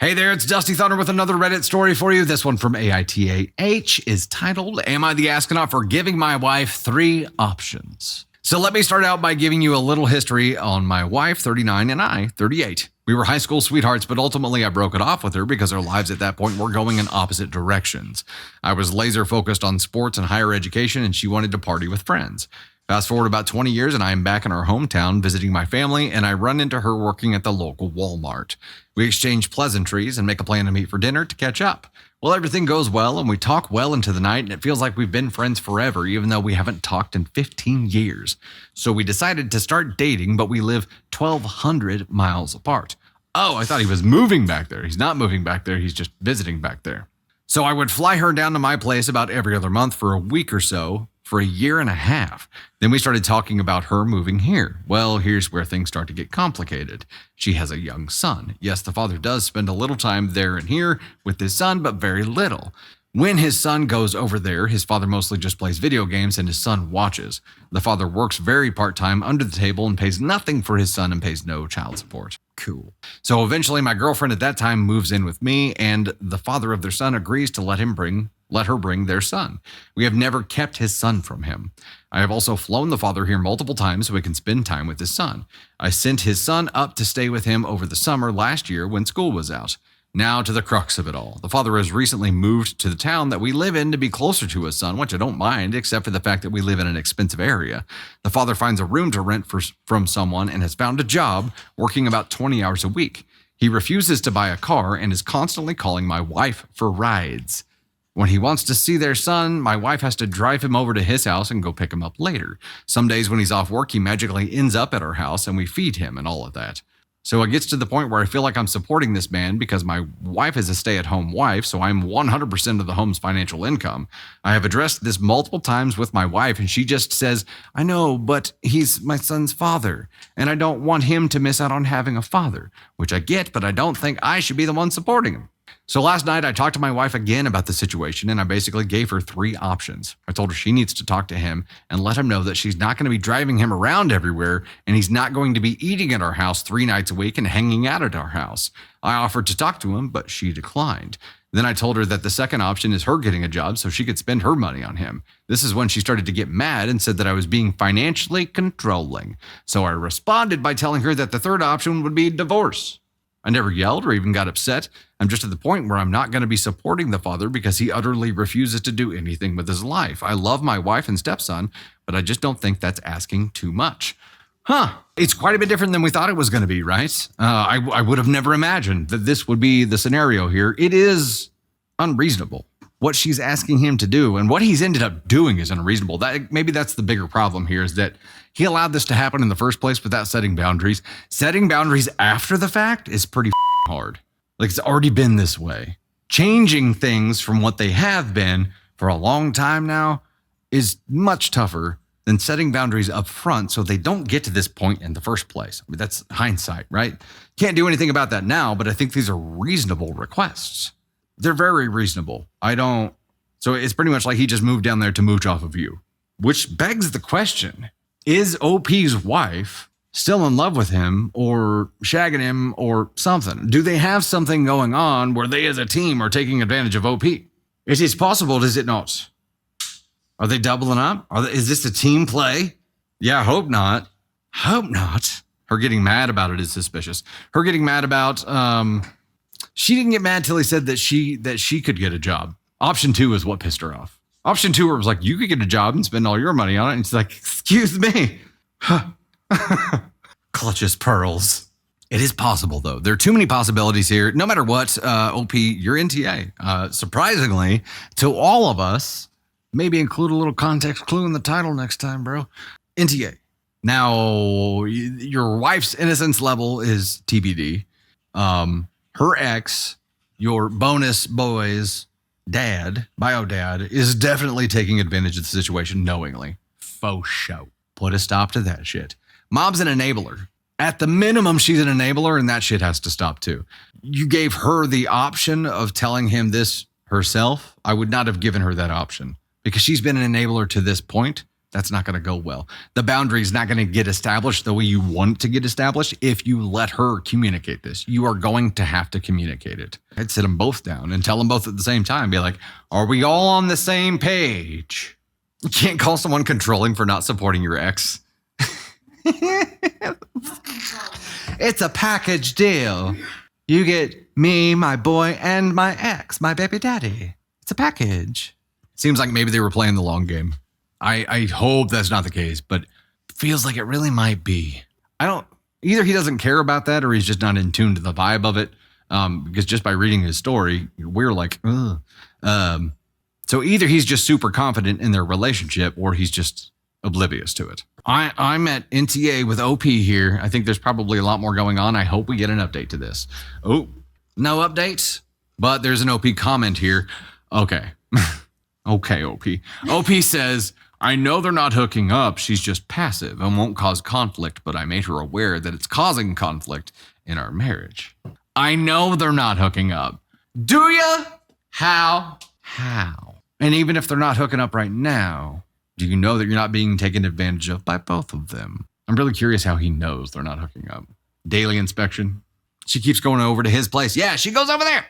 Hey there, it's Dusty Thunder with another Reddit story for you. This one from AITA is titled, Am I the Astronaut for Giving My Wife 3 Options? So let me start out by giving you a little history on my wife, 39, and I, 38. We were high school sweethearts, but ultimately I broke it off with her because our lives at that point were going in opposite directions. I was laser focused on sports and higher education, and she wanted to party with friends. Fast forward about 20 years, and I am back in our hometown visiting my family, and I run into her working at the local Walmart. We exchange pleasantries and make a plan to meet for dinner to catch up. Well, everything goes well, and we talk well into the night, and it feels like we've been friends forever, even though we haven't talked in 15 years. So we decided to start dating, but we live 1,200 miles apart. Oh, I thought he was moving back there. He's not moving back there. He's just visiting back there. So I would fly her down to my place about every other month for a week or so, for a year and a half. Then we started talking about her moving here. Well, here's where things start to get complicated. She has a young son. Yes, the father does spend a little time there and here with his son, but very little. When his son goes over there, his father mostly just plays video games and his son watches. The father works very part-time under the table and pays nothing for his son and pays no child support. Cool. So eventually my girlfriend at that time moves in with me, and the father of their son agrees to let her bring their son. We have never kept his son from him. I have also flown the father here multiple times so we can spend time with his son. I sent his son up to stay with him over the summer last year when school was out. Now to the crux of it all. The father has recently moved to the town that we live in to be closer to his son, which I don't mind, except for the fact that we live in an expensive area. The father finds a room to rent from someone and has found a job working about 20 hours a week. He refuses to buy a car and is constantly calling my wife for rides. When he wants to see their son, my wife has to drive him over to his house and go pick him up later. Some days when he's off work, he magically ends up at our house and we feed him and all of that. So it gets to the point where I feel like I'm supporting this man because my wife is a stay-at-home wife, so I'm 100% of the home's financial income. I have addressed this multiple times with my wife, and she just says, I know, but he's my son's father, and I don't want him to miss out on having a father, which I get, but I don't think I should be the one supporting him. So last night, I talked to my wife again about the situation, and I basically gave her 3 options. I told her she needs to talk to him and let him know that she's not going to be driving him around everywhere, and he's not going to be eating at our house 3 nights a week and hanging out at our house. I offered to talk to him, but she declined. Then I told her that the second option is her getting a job so she could spend her money on him. This is when she started to get mad and said that I was being financially controlling. So I responded by telling her that the third option would be divorce. I never yelled or even got upset. I'm just at the point where I'm not going to be supporting the father because he utterly refuses to do anything with his life. I love my wife and stepson, but I just don't think that's asking too much. It's quite a bit different than we thought it was going to be, right? I would have never imagined that this would be the scenario here. It is unreasonable what she's asking him to do, and what he's ended up doing is unreasonable. Maybe that's the bigger problem here, is that he allowed this to happen in the first place without setting boundaries. Setting boundaries after the fact is pretty hard. Like, it's already been this way. Changing things from what they have been for a long time now is much tougher than setting boundaries up front so they don't get to this point in the first place. I mean, that's hindsight, right? Can't do anything about that now, but I think these are reasonable requests. They're very reasonable. So it's pretty much like he just moved down there to mooch off of you, which begs the question, is OP's wife still in love with him or shagging him or something? Do they have something going on where they as a team are taking advantage of OP? It is possible, is it not? Are they doubling up? Is this a team play? Yeah, hope not. Hope not. Her getting mad about it is suspicious. Her getting mad about, she didn't get mad till he said that she could get a job. Option 2 is what pissed her off. Option 2 was like, you could get a job and spend all your money on it. And she's like, excuse me. Clutches pearls. It is possible, though. There are too many possibilities here. No matter what, OP, you're NTA. Surprisingly, to all of us, maybe include a little context clue in the title next time, bro. NTA. Now, your wife's innocence level is TBD. Her ex, your bonus boy's bio dad, is definitely taking advantage of the situation knowingly. Faux show. Put a stop to that shit. Mom's an enabler. At the minimum, she's an enabler, and that shit has to stop too. You gave her the option of telling him this herself. I would not have given her that option because she's been an enabler to this point That's not going to go well. The boundary is not going to get established the way you want it to get established if you let her communicate this. You are going to have to communicate it. I'd sit them both down and tell them both at the same time. Be like, are we all on the same page? You can't call someone controlling for not supporting your ex. It's a package deal. You get me, my boy, and my ex, my baby daddy. It's a package. Seems like maybe they were playing the long game. I hope that's not the case, but feels like it really might be. Either he doesn't care about that or he's just not in tune to the vibe of it. Because just by reading his story, we're like, ugh. So either he's just super confident in their relationship or he's just oblivious to it. I'm at NTA with OP here. I think there's probably a lot more going on. I hope we get an update to this. Oh, no updates, but there's an OP comment here. Okay. Okay, OP. OP says, I know they're not hooking up. She's just passive and won't cause conflict, but I made her aware that it's causing conflict in our marriage. I know they're not hooking up. Do ya? How? And even if they're not hooking up right now, do you know that you're not being taken advantage of by both of them? I'm really curious how he knows they're not hooking up. Daily inspection. She keeps going over to his place. Yeah, she goes over there.